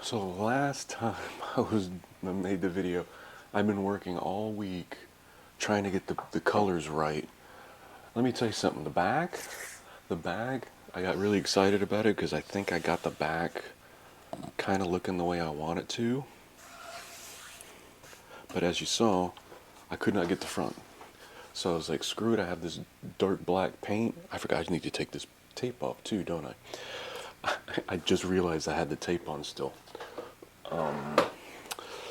So last time I made the video, I've been working all week trying to get the colors right. Let me tell you something, the bag, I got really excited about it because I think I got the back kind of looking the way I want it to. But as you saw, I could not get the front. So I was like, screw it, I have this dark black paint. I forgot I need to take this tape off too, don't I? I just realized I had the tape on still.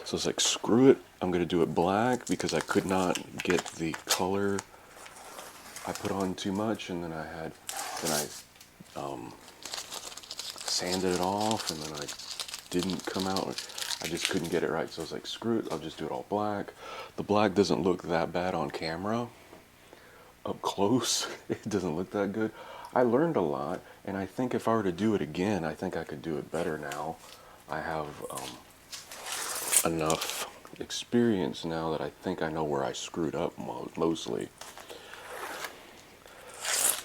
So it's like, screw it, I'm gonna do it black because I could not get the color. I put on too much, and then I sanded it off, and then I didn't come out. I just couldn't get it right, so I was like, screw it, I'll just do it all black. The black doesn't look that bad on camera. Up close, it doesn't look that good. I learned a lot, and I think if I were to do it again, I think I could do it better now. I have enough experience now that I think I know where I screwed up mostly.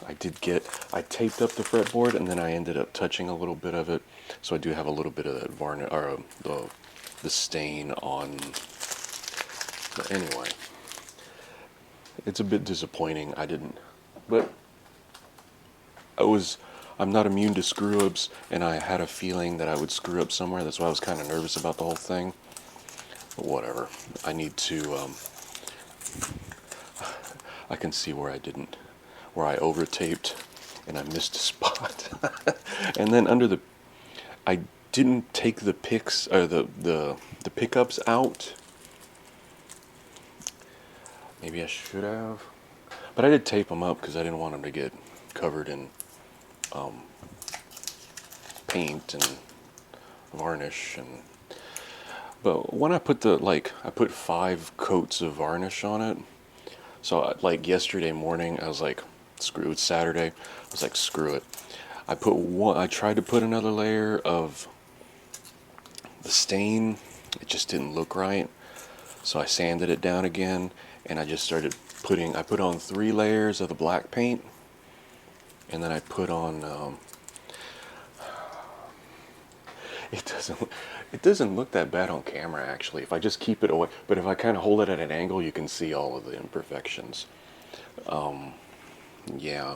I taped up the fretboard, and then I ended up touching a little bit of it, so I do have a little bit of that varnish, or the stain on. But anyway, it's a bit disappointing. But I'm not immune to screw-ups, and I had a feeling that I would screw up somewhere. That's why I was kind of nervous about the whole thing. But whatever. I can see where I over-taped, and I missed a spot. And then I didn't take the picks, or the pickups out. Maybe I should have. But I did tape them up because I didn't want them to get covered in paint and varnish. But when I put I put 5 coats of varnish on it. So like yesterday morning, I was like, screw it. Saturday, I was like, screw it. I tried to put another layer of the stain. It just didn't look right. So I sanded it down again, and I just started I put on 3 layers of the black paint, and then I put on, it doesn't look that bad on camera actually, if I just keep it away, but if I kind of hold it at an angle, you can see all of the imperfections. Yeah.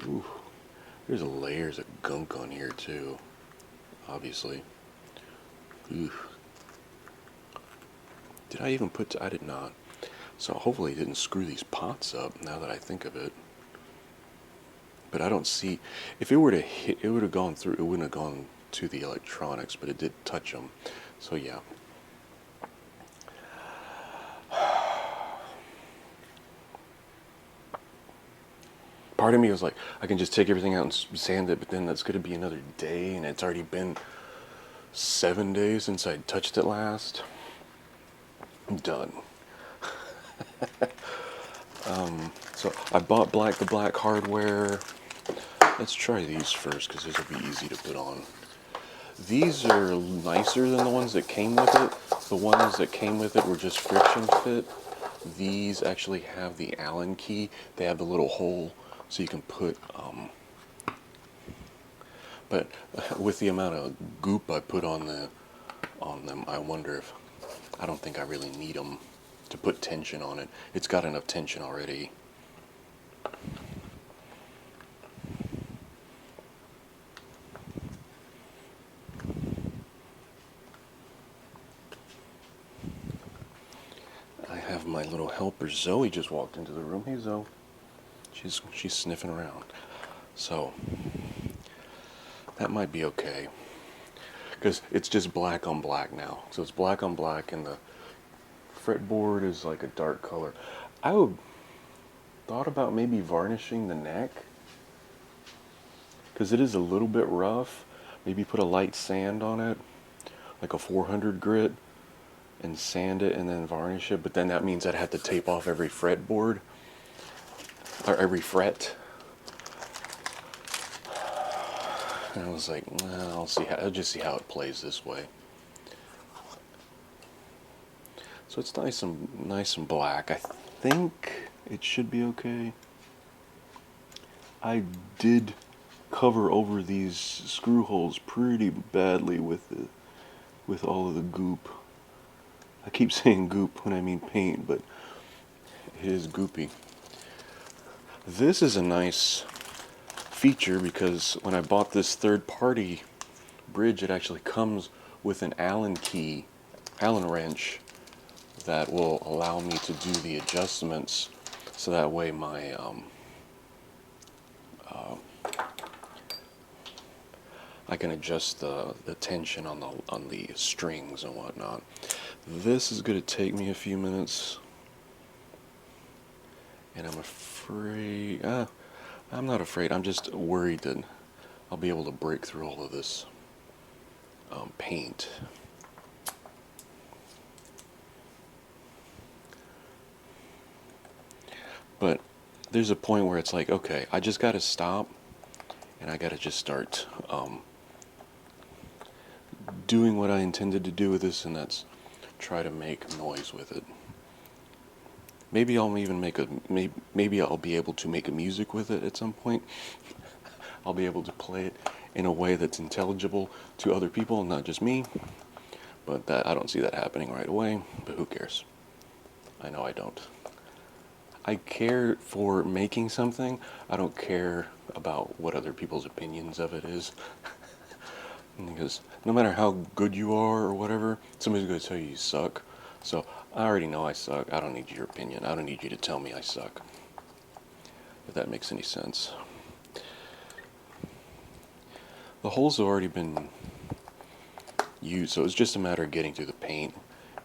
Ooh, there's layers of gunk on here too, obviously. Ooh. Did I even I did not. So hopefully it didn't screw these pots up now that I think of it. But I don't see, if it were to hit, it would have gone through, it wouldn't have gone to the electronics, but it did touch them. So yeah. Part of me was like, I can just take everything out and sand it, but then that's going to be another day, and it's already been 7 days since I touched it last. I'm done. So I bought the black hardware. Let's try these first because these will be easy to put on. These are nicer than the ones that came with it. The ones that came with it were just friction fit. These actually have the Allen key. They have the little hole so you can put, but with the amount of goop I put on them, I wonder if, I don't think I really need them to put tension on it. It's got enough tension already. I have my little helper Zoe just walked into the room. Hey Zoe. She's sniffing around. So that might be okay. Because it's just black on black now. So it's black on black, and the fretboard is like a dark color. I would thought about maybe varnishing the neck, because it is a little bit rough. Maybe put a light sand on it, like a 400 grit, and sand it and then varnish it. But then that means I'd have to tape off every fretboard, or every fret. And I was like, nah, I'll just see how it plays this way. So it's nice and black. I think it should be okay. I did cover over these screw holes pretty badly with all of the goop. I keep saying goop when I mean paint, but it is goopy. This is a nice feature because when I bought this third-party bridge, it actually comes with an Allen key, Allen wrench, that will allow me to do the adjustments, so that way my I can adjust the tension on the strings and whatnot. This is going to take me a few minutes, and I'm afraid, I'm not afraid, I'm just worried that I'll be able to break through all of this paint. But there's a point where it's like, okay, I just got to stop, and I got to just start doing what I intended to do with this, and that's try to make noise with it. Maybe I'll even make maybe I'll be able to make a music with it at some point. I'll be able to play it in a way that's intelligible to other people, not just me. But that, I don't see that happening right away, but who cares? I know I don't. I care for making something. I don't care about what other people's opinions of it is. Because no matter how good you are or whatever, somebody's going to tell you suck. So I already know I suck. I don't need your opinion. I don't need you to tell me I suck. If that makes any sense. The holes have already been used, so it's just a matter of getting through the paint,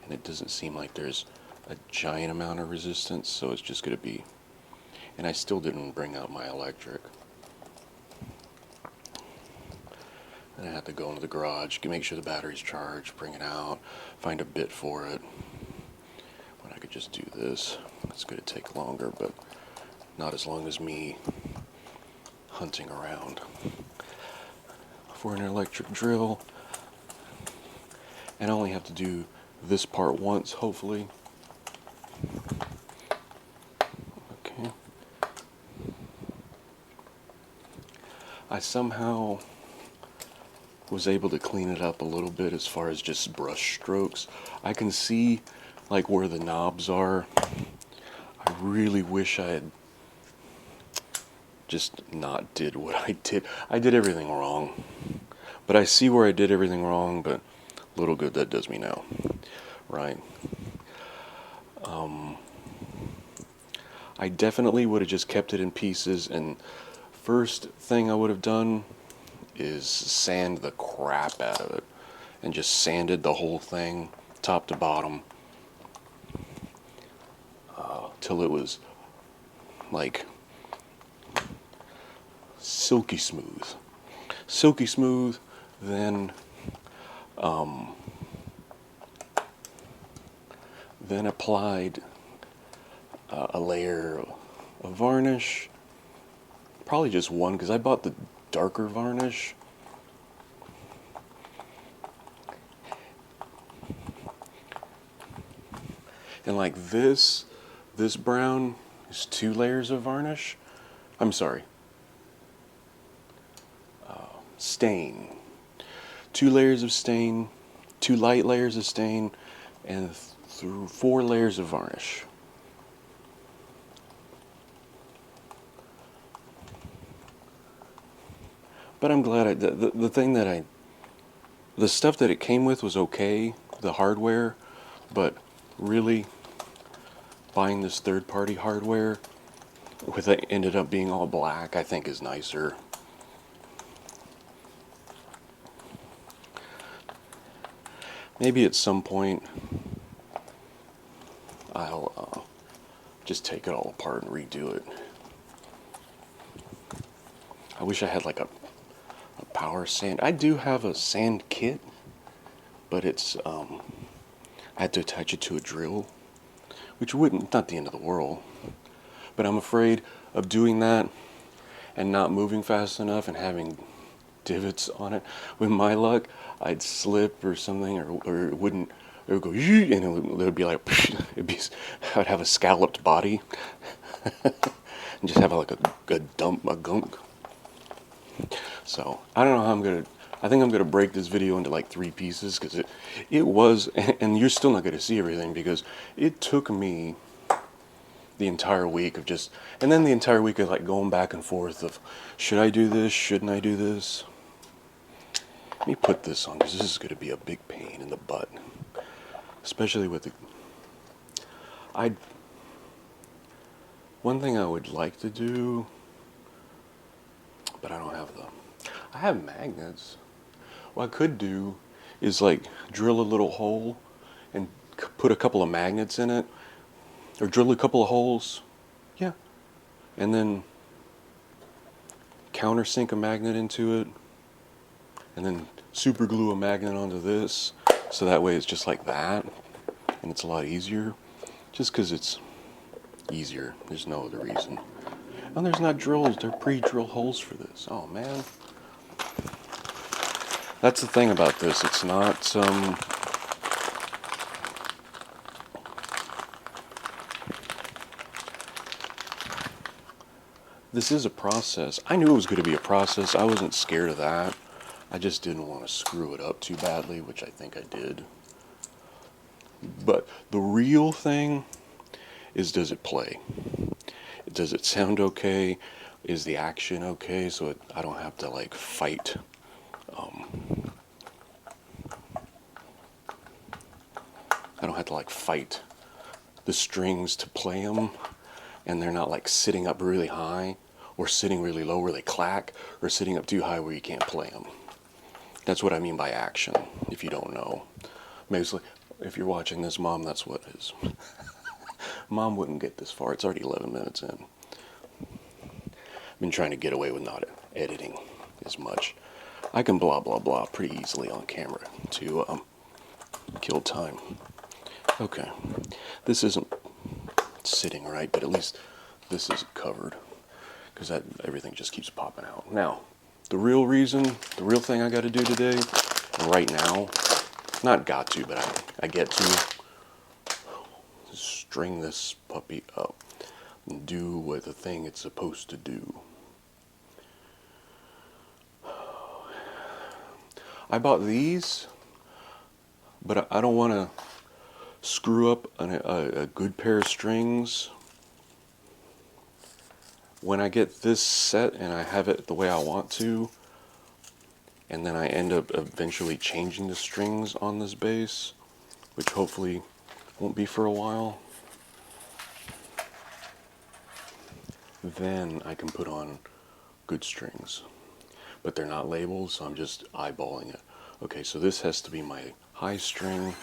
and it doesn't seem like there's a giant amount of resistance, so it's just going to be, and I still didn't bring out my electric. And I had to go into the garage, make sure the battery's charged, bring it out, find a bit for it. When I could just do this. It's going to take longer, but not as long as me hunting around for an electric drill. And I only have to do this part once, hopefully. Okay. I somehow was able to clean it up a little bit as far as just brush strokes. I can see like where the knobs are. I really wish I had just not did what I did. I did everything wrong. But I see where I did everything wrong, but little good that does me now. Right. I definitely would have just kept it in pieces, and first thing I would have done is sand the crap out of it, and just sanded the whole thing top to bottom till it was like silky smooth. Then applied a layer of varnish, probably just one because I bought the darker varnish. And like this brown is 2 layers of varnish. I'm sorry. Stain. 2 layers of stain, 2 light layers of stain, and 4 layers of varnish. But I'm glad the stuff that it came with was okay, the hardware, but really buying this third-party hardware with it ended up being all black, I think is nicer. Maybe at some point I'll just take it all apart and redo it. I wish I had like a power sand. I do have a sand kit, but it's I had to attach it to a drill, which wouldn't, not the end of the world. But I'm afraid of doing that and not moving fast enough and having divots on it. With my luck, I'd slip or something, or it would go, and it would be like, I'd have a scalloped body, and just have like a gunk. So I don't know how I'm gonna. I think I'm gonna break this video into like 3 pieces because it was, and you're still not gonna see everything because it took me the entire week of just, and then the entire week of like going back and forth of, should I do this? Shouldn't I do this? Let me put this on because this is gonna be a big pain in the butt, especially with the. I. One thing I would like to do, but I don't have them. I have magnets. What I could do is like drill a little hole and put a couple of magnets in it, or drill a couple of holes, yeah, and then countersink a magnet into it, and then super glue a magnet onto this, so that way it's just like that, and it's a lot easier, just because it's easier. There's no other reason. And there's not drills, they're pre-drill holes for this. Oh man. That's the thing about this, it's not this is a process. I knew it was going to be a process. I wasn't scared of that. I just didn't want to screw it up too badly, which I think I did. But the real thing is, does it play? Does it sound okay? Is the action okay? So I don't have to like fight. I don't have to like fight the strings to play them, and they're not like sitting up really high or sitting really low where they clack, or sitting up too high where you can't play them. That's what I mean by action, if you don't know. Basically, if you're watching this, Mom, that's what it is. Mom wouldn't get this far. It's already 11 minutes in. I've been trying to get away with not editing as much. I can blah, blah, blah pretty easily on camera to kill time. Okay. This isn't sitting right, but at least this is covered, because that everything just keeps popping out. Now, the real reason, the real thing I got to do today, right now, not got to, but I get to string this puppy up and do what the thing it's supposed to do. I bought these, but I don't want to screw up a good pair of strings. When I get this set and I have it the way I want to, and then I end up eventually changing the strings on this bass, which hopefully won't be for a while, then I can put on good strings. But they're not labeled, so I'm just eyeballing it. Okay, so this has to be my high string.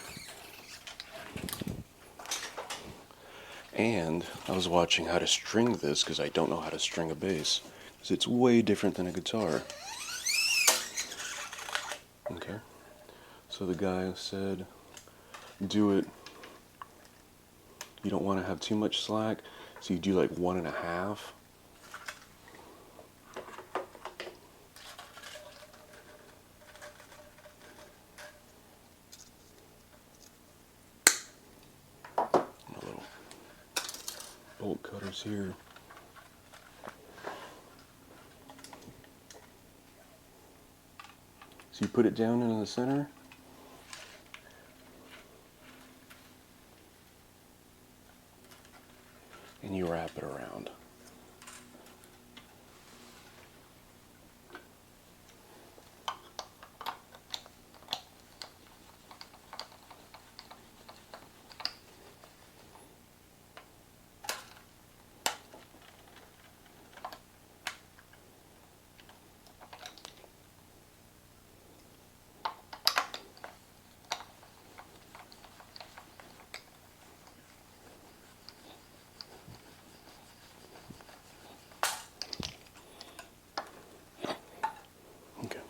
And I was watching how to string this, because I don't know how to string a bass, because it's way different than a guitar. Okay, so the guy said, do it, you don't want to have too much slack, so you do like 1.5. Bolt cutters here. So you put it down into the center. And you wrap it around. Okay.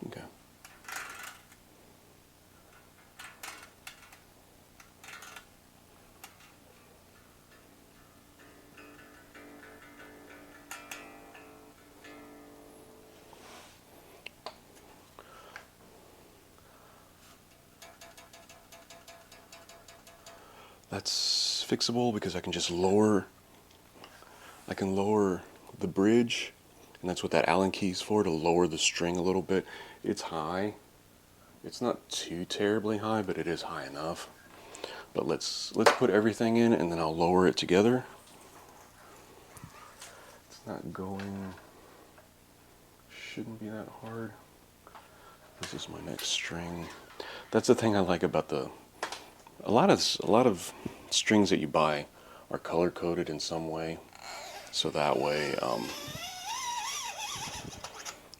Okay. That's fixable because I can just lower, I can lower the bridge, and that's what that Allen key is for, to lower the string a little bit. It's high. It's not too terribly high, but it is high enough. But let's put everything in, and then I'll lower it together. It's not going, shouldn't be that hard. This is my next string. That's the thing I like about a lot of strings that you buy are color coded in some way, so that way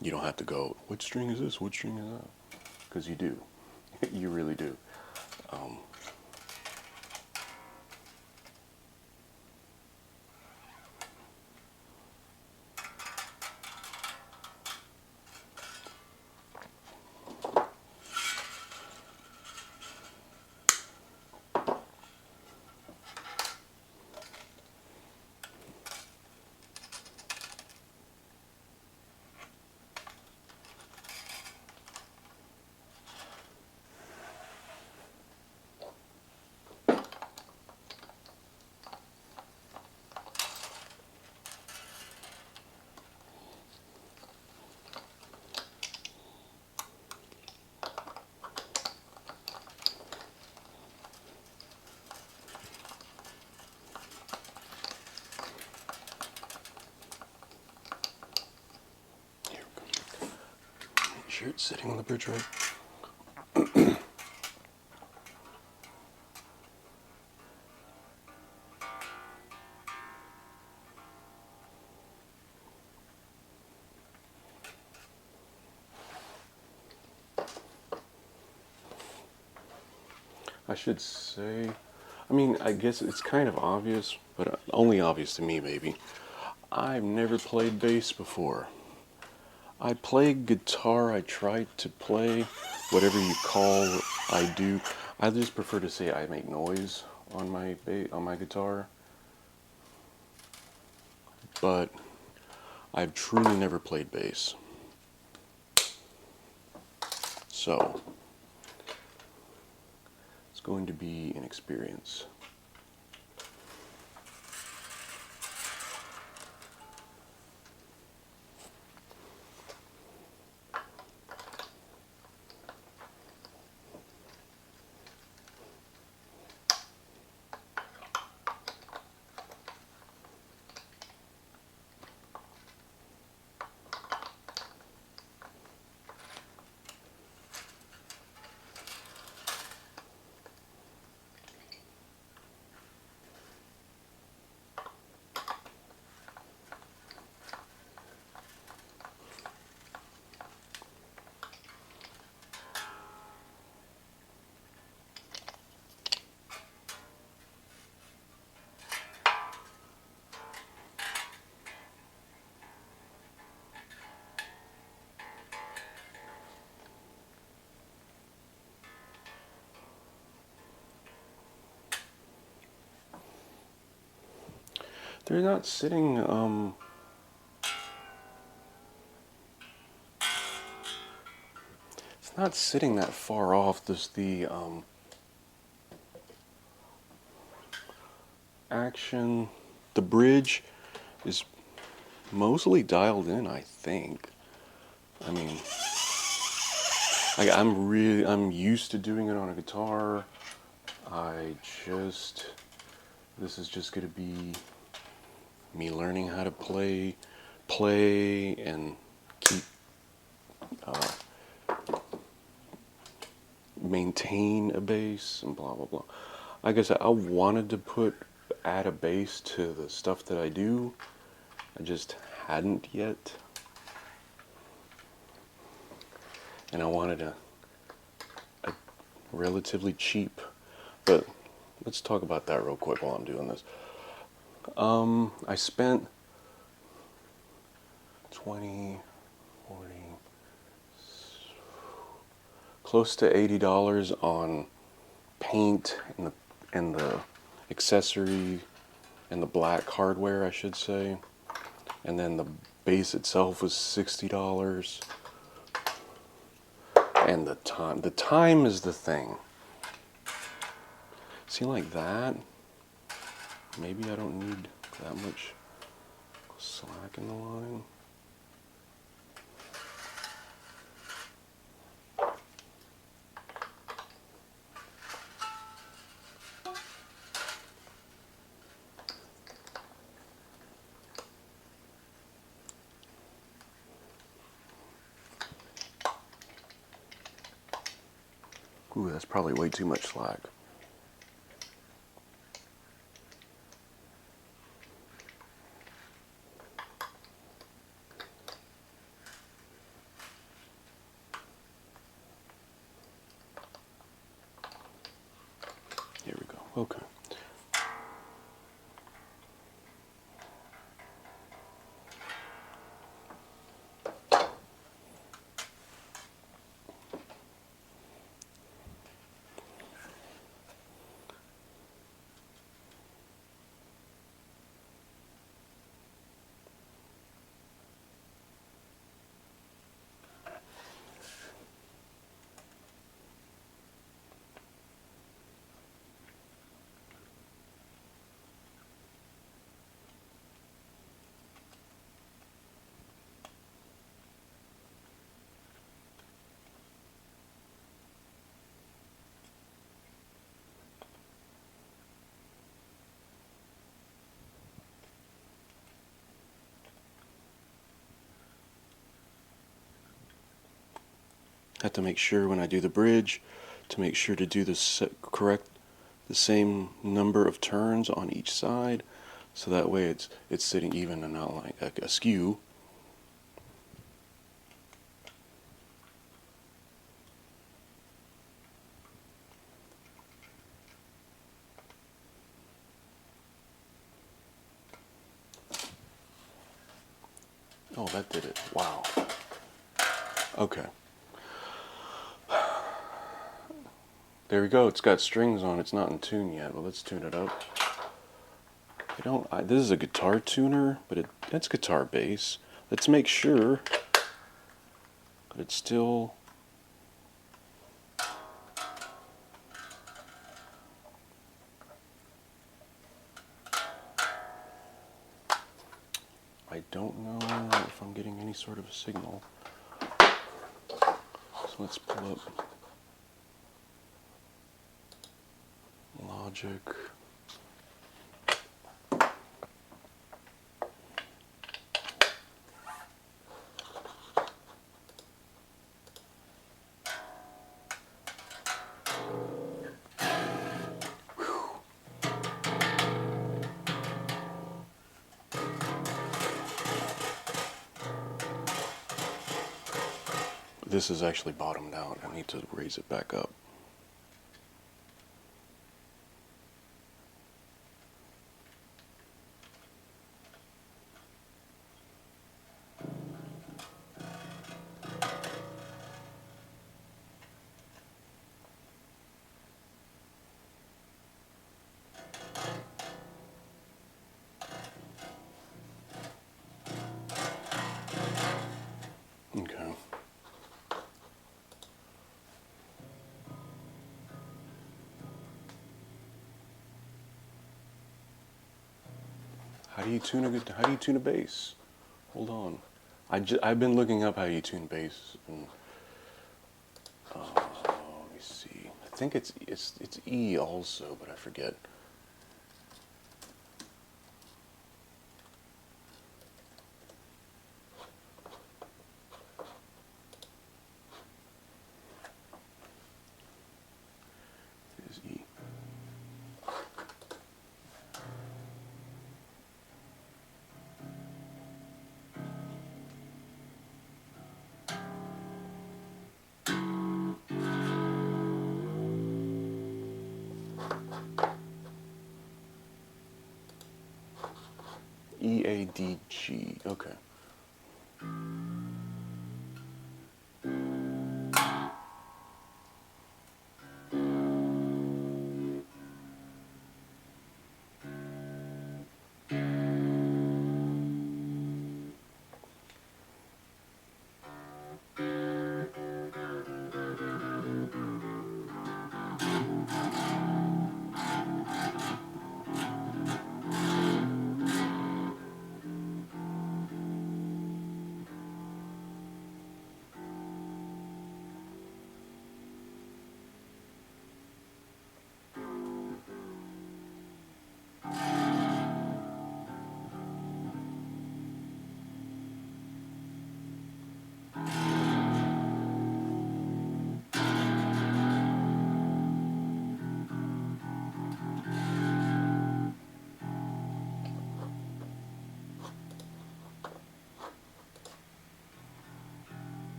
you don't have to go, which string is this? Which string is that? Because you do, you really do. Sure it's sitting on the bridge right. I should say, I mean, I guess it's kind of obvious, but only obvious to me maybe. I've never played bass before. I play guitar, I try to play whatever you call I do. I just prefer to say I make noise on my guitar. But I've truly never played bass. So it's going to be an experience. They're not sitting, it's not sitting that far off. The action, the bridge is mostly dialed in, I think. I mean, I'm used to doing it on a guitar. This is just gonna be me learning how to play and keep, maintain a bass and blah blah blah. Like I said, I wanted to add a bass to the stuff that I do. I just hadn't yet, and I wanted a relatively cheap. But let's talk about that real quick while I'm doing this. I spent 20, 40, close to $80 on paint and the accessory and the black hardware, I should say. And then the bass itself was $60. And the time is the thing. See, like that? Maybe I don't need that much slack in the line. Ooh, that's probably way too much slack. Here we go. Okay. Have to make sure when I do the bridge to make sure to do the same number of turns on each side, so that way it's sitting even and not like askew. Oh, that did it. Wow. Okay. There we go. It's got strings on. It's not in tune yet. Well, let's tune it up. This is a guitar tuner, but it's guitar bass. Let's make sure that it's still. I don't know if I'm getting any sort of a signal. So let's pull up Logic. This is actually bottomed out. I need to raise it back up. Okay. How do you tune a bass? Hold on. I've been looking up how you tune bass, and let me see. I think it's E also, but I forget. It is E. E-A-D-G. Okay.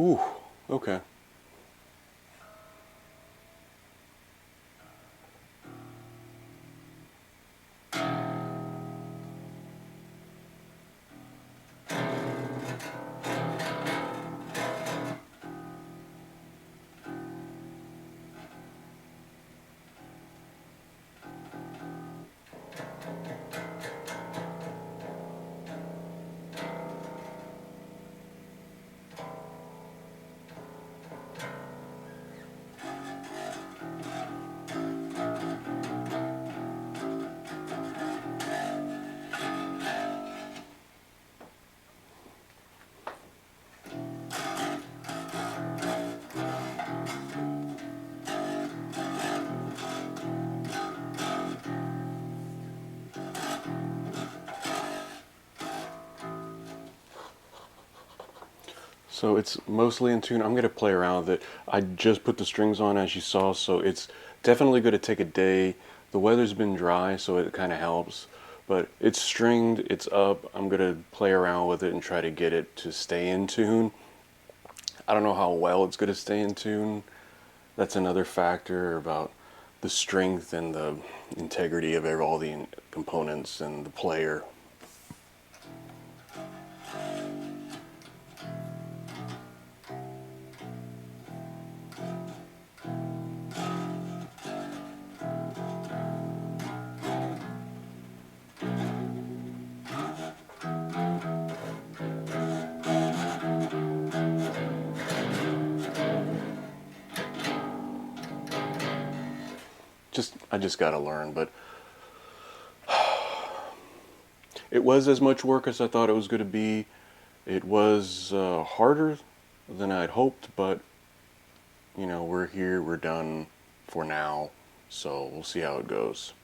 Ooh, okay. So it's mostly in tune. I'm going to play around with it. I just put the strings on as you saw, so it's definitely going to take a day. The weather's been dry, so it kind of helps. But it's stringed, it's up. I'm going to play around with it and try to get it to stay in tune. I don't know how well it's going to stay in tune. That's another factor about the strength and the integrity of all the components and the player. I just got to learn, but it was as much work as I thought it was going to be. It was harder than I'd hoped, but we're here, we're done for now, so we'll see how it goes.